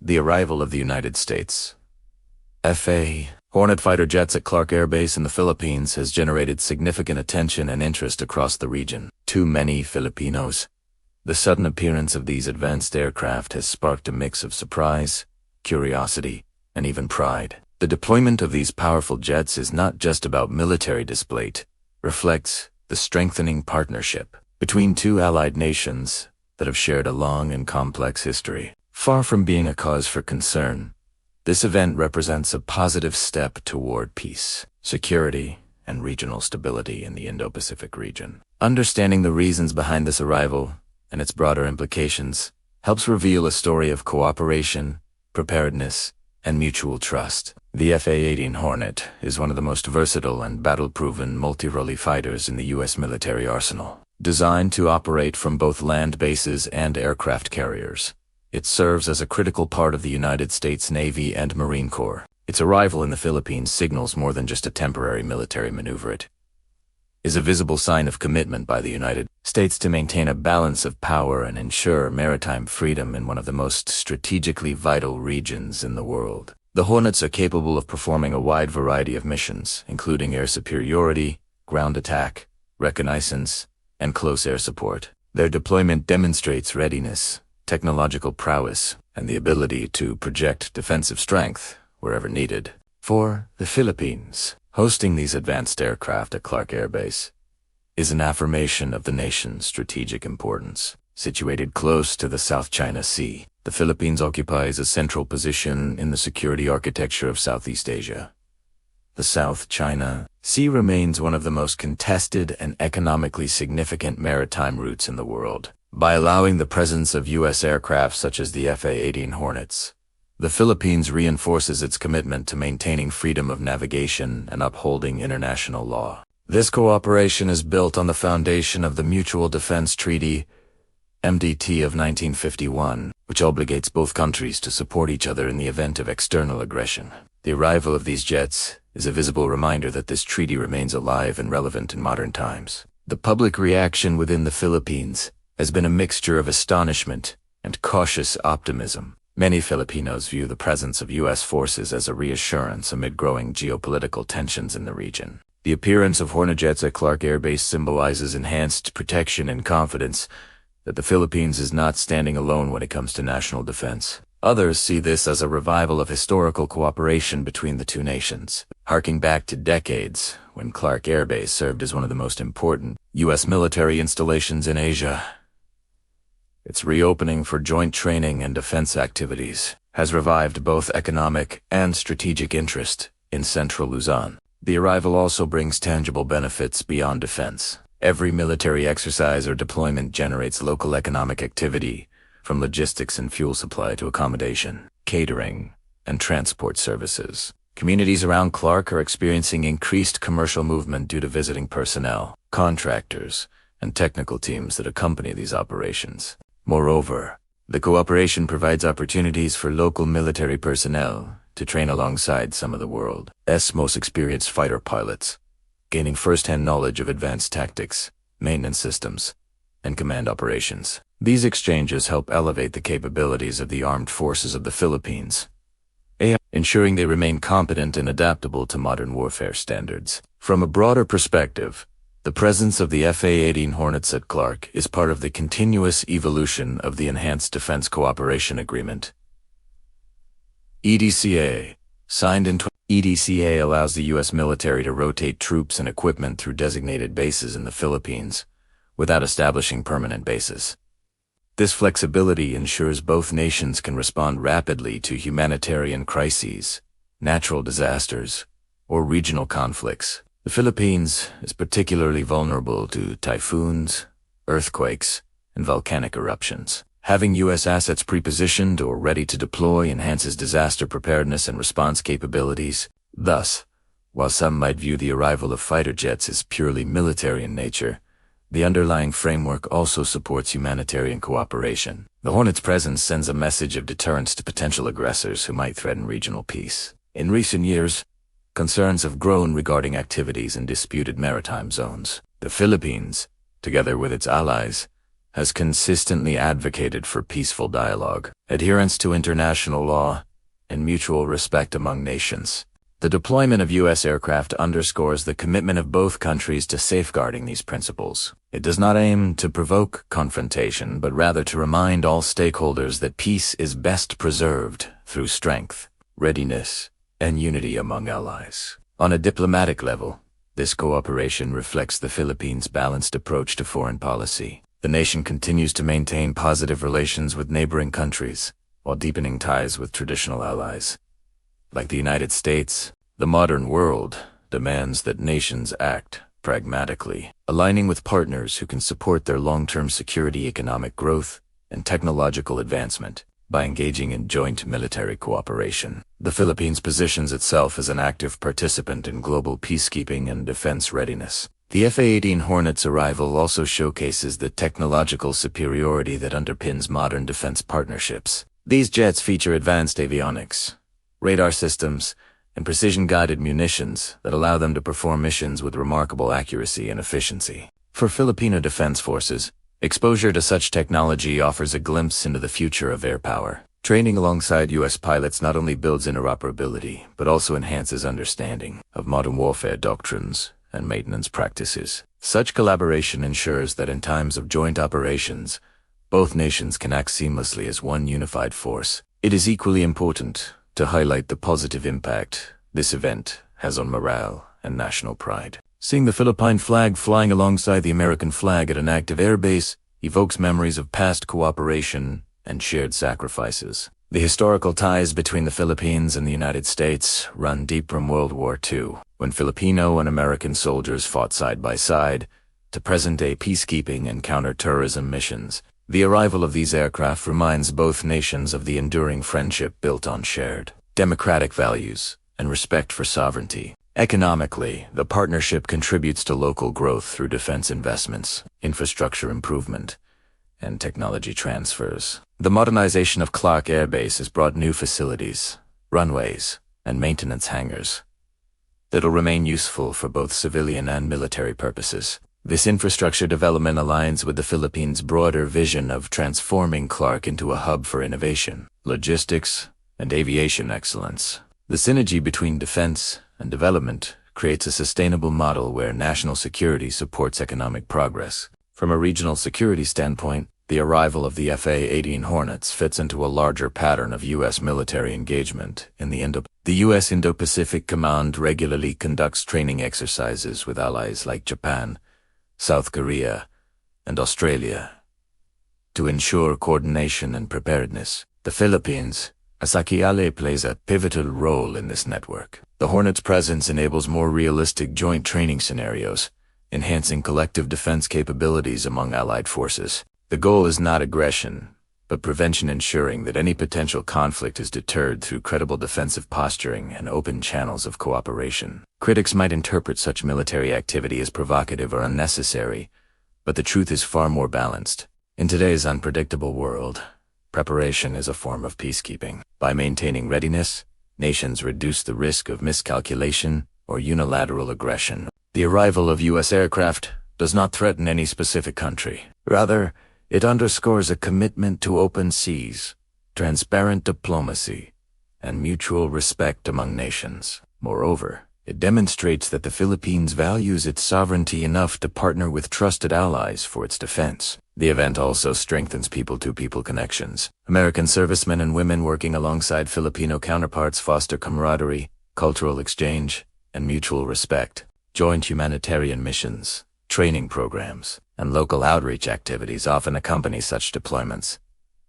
The arrival of the United States. F.A. Hornet fighter jets at Clark Air Base in the Philippines has generated significant attention and interest across the region. Too many Filipinos. The sudden appearance of these advanced aircraft has sparked a mix of surprise, curiosity, and even pride. The deployment of these powerful jets is not just about military display. It reflects the strengthening partnership between two allied nations that have shared a long and complex history. Far from being a cause for concern, this event represents a positive step toward peace, security, and regional stability in the Indo-Pacific region. Understanding the reasons behind this arrival and its broader implications helps reveal a story of cooperation, preparedness, and mutual trust. The A-18 Hornet is one of the most versatile and battle-proven multirole fighters in the U.S. military arsenal. Designed to operate from both land bases and aircraft carriers, it serves as a critical part of the United States Navy and Marine Corps. Its arrival in the Philippines signals more than just a temporary military maneuver. It is a visible sign of commitment by the United States to maintain a balance of power and ensure maritime freedom in one of the most strategically vital regions in the world. The Hornets are capable of performing a wide variety of missions, including air superiority, ground attack, reconnaissance, and close air support. Their deployment demonstrates readiness, technological prowess, and the ability to project defensive strength wherever needed. For the Philippines, hosting these advanced aircraft at Clark Air Base is an affirmation of the nation's strategic importance. Situated close to the South China Sea, the Philippines occupies a central position in the security architecture of Southeast Asia. The South China Sea remains one of the most contested and economically significant maritime routes in the world. By allowing the presence of U.S. aircraft such as the A-18 Hornets, the Philippines reinforces its commitment to maintaining freedom of navigation and upholding international law. This cooperation is built on the foundation of the Mutual Defense Treaty, MDT of 1951, which obligates both countries to support each other in the event of external aggression. The arrival of these jets is a visible reminder that this treaty remains alive and relevant in modern times. The public reaction within the Philippines has been a mixture of astonishment and cautious optimism. Many Filipinos view the presence of U.S. forces as a reassurance amid growing geopolitical tensions in the region. The appearance of Hornet jets at Clark Air Base symbolizes enhanced protection and confidence that the Philippines is not standing alone when it comes to national defense. Others see this as a revival of historical cooperation between the two nations, harking back to decades when Clark Air Base served as one of the most important U.S. military installations in Asia. Its reopening for joint training and defense activities has revived both economic and strategic interest in central Luzon. The arrival also brings tangible benefits beyond defense. Every military exercise or deployment generates local economic activity, from logistics and fuel supply to accommodation, catering, and transport services. Communities around Clark are experiencing increased commercial movement due to visiting personnel, contractors, and technical teams that accompany these operations. Moreover, the cooperation provides opportunities for local military personnel to train alongside some of the world's most experienced fighter pilots, gaining first-hand knowledge of advanced tactics, maintenance systems, and command operations. These exchanges help elevate the capabilities of the armed forces of the Philippines, ensuring they remain competent and adaptable to modern warfare standards. From a broader perspective, the presence of the A-18 Hornets at Clark is part of the continuous evolution of the Enhanced Defense Cooperation Agreement, EDCA, signed in EDCA allows the U.S. military to rotate troops and equipment through designated bases in the Philippines without establishing permanent bases. This flexibility ensures both nations can respond rapidly to humanitarian crises, natural disasters, or regional conflicts. The Philippines is particularly vulnerable to typhoons, earthquakes, and volcanic eruptions. Having U.S. assets pre-positioned or ready to deploy enhances disaster preparedness and response capabilities. Thus, while some might view the arrival of fighter jets as purely military in nature, the underlying framework also supports humanitarian cooperation. The Hornet's presence sends a message of deterrence to potential aggressors who might threaten regional peace. In recent years, concerns have grown regarding activities in disputed maritime zones. The Philippines, together with its allies, has consistently advocated for peaceful dialogue, adherence to international law, and mutual respect among nations. The deployment of U.S. aircraft underscores the commitment of both countries to safeguarding these principles. It does not aim to provoke confrontation, but rather to remind all stakeholders that peace is best preserved through strength, readiness, and unity among allies. On a diplomatic level, this cooperation reflects the Philippines' balanced approach to foreign policy. The nation continues to maintain positive relations with neighboring countries, while deepening ties with traditional allies. Like the United States, the modern world demands that nations act pragmatically, aligning with partners who can support their long-term security, economic growth, and technological advancement. By engaging in joint military cooperation, the Philippines positions itself as an active participant in global peacekeeping and defense readiness. The F-A-18 Hornet's arrival also showcases the technological superiority that underpins modern defense partnerships. These jets feature advanced avionics, radar systems, and precision-guided munitions that allow them to perform missions with remarkable accuracy and efficiency. For Filipino defense forces, exposure to such technology offers a glimpse into the future of air power. Training alongside U.S. pilots not only builds interoperability, but also enhances understanding of modern warfare doctrines and maintenance practices. Such collaboration ensures that in times of joint operations, both nations can act seamlessly as one unified force. It is equally important to highlight the positive impact this event has on morale and national pride. Seeing the Philippine flag flying alongside the American flag at an active airbase evokes memories of past cooperation and shared sacrifices. The historical ties between the Philippines and the United States run deep from World War II, when Filipino and American soldiers fought side by side, to present-day peacekeeping and counter-terrorism missions. The arrival of these aircraft reminds both nations of the enduring friendship built on shared democratic values and respect for sovereignty. Economically, the partnership contributes to local growth through defense investments, infrastructure improvement, and technology transfers. The modernization of Clark Air Base has brought new facilities, runways, and maintenance hangars that'll remain useful for both civilian and military purposes. This infrastructure development aligns with the Philippines' broader vision of transforming Clark into a hub for innovation, logistics, and aviation excellence. The synergy between defense and development creates a sustainable model where national security supports economic progress. From a regional security standpoint, the arrival of the F-A-18 Hornets fits into a larger pattern of U.S. military engagement in the U.S. Indo-Pacific Command regularly conducts training exercises with allies like Japan, South Korea, and Australia to ensure coordination and preparedness. The Philippines, A-18, plays a pivotal role in this network. The Hornets' presence enables more realistic joint training scenarios, enhancing collective defense capabilities among allied forces. The goal is not aggression, but prevention, ensuring that any potential conflict is deterred through credible defensive posturing and open channels of cooperation. Critics might interpret such military activity as provocative or unnecessary, but the truth is far more balanced. In today's unpredictable world, preparation is a form of peacekeeping. By maintaining readiness, nations reduce the risk of miscalculation or unilateral aggression. The arrival of U.S. aircraft does not threaten any specific country. Rather, it underscores a commitment to open seas, transparent diplomacy, and mutual respect among nations. Moreover, it demonstrates that the Philippines values its sovereignty enough to partner with trusted allies for its defense. The event also strengthens people-to-people connections. American servicemen and women working alongside Filipino counterparts foster camaraderie, cultural exchange, and mutual respect. Joint humanitarian missions, training programs, and local outreach activities often accompany such deployments,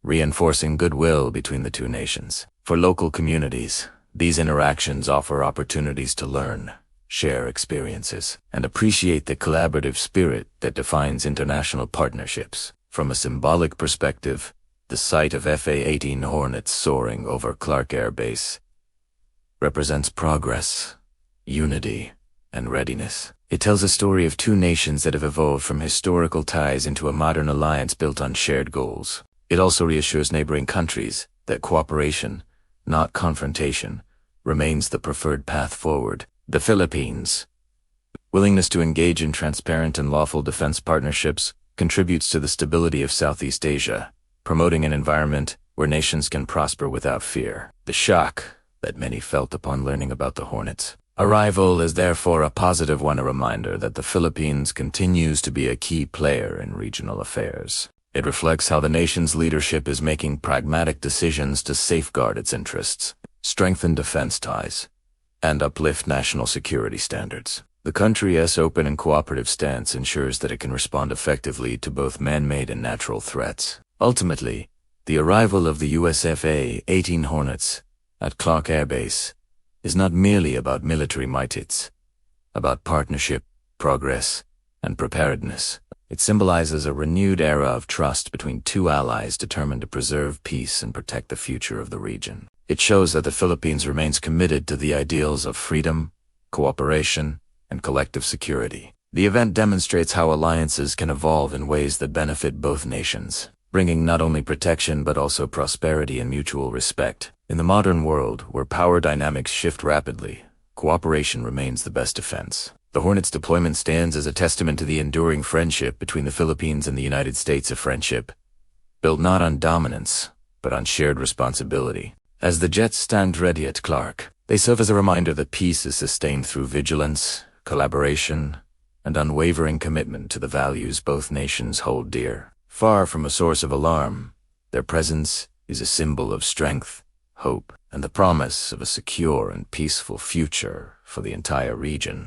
reinforcing goodwill between the two nations. For local communities, these interactions offer opportunities to learn, share experiences, and appreciate the collaborative spirit that defines international partnerships. From a symbolic perspective, the sight of F-A-18 Hornets soaring over Clark Air Base represents progress, unity, and readiness. It tells a story of two nations that have evolved from historical ties into a modern alliance built on shared goals. It also reassures neighboring countries that cooperation, not confrontation, remains the preferred path forward. The Philippines' willingness to engage in transparent and lawful defense partnerships contributes to the stability of Southeast Asia, promoting an environment where nations can prosper without fear. The shock that many felt upon learning about the Hornets' arrival is therefore a positive one, a reminder that the Philippines continues to be a key player in regional affairs. It reflects how the nation's leadership is making pragmatic decisions to safeguard its interests, strengthen defense ties, and uplift national security standards. The country's open and cooperative stance ensures that it can respond effectively to both man-made and natural threats. Ultimately, the arrival of the U.S.A. A-18 Hornets at Clark Air Base is not merely about military might, it's about partnership, progress, and preparedness. It symbolizes a renewed era of trust between two allies determined to preserve peace and protect the future of the region. It shows that the Philippines remains committed to the ideals of freedom, cooperation, and collective security. The event demonstrates how alliances can evolve in ways that benefit both nations, bringing not only protection but also prosperity and mutual respect. In the modern world, where power dynamics shift rapidly, cooperation remains the best defense. The Hornets' deployment stands as a testament to the enduring friendship between the Philippines and the United States, a friendship built not on dominance, but on shared responsibility. As the jets stand ready at Clark, they serve as a reminder that peace is sustained through vigilance, collaboration, and unwavering commitment to the values both nations hold dear. Far from a source of alarm, their presence is a symbol of strength, hope, and the promise of a secure and peaceful future for the entire region.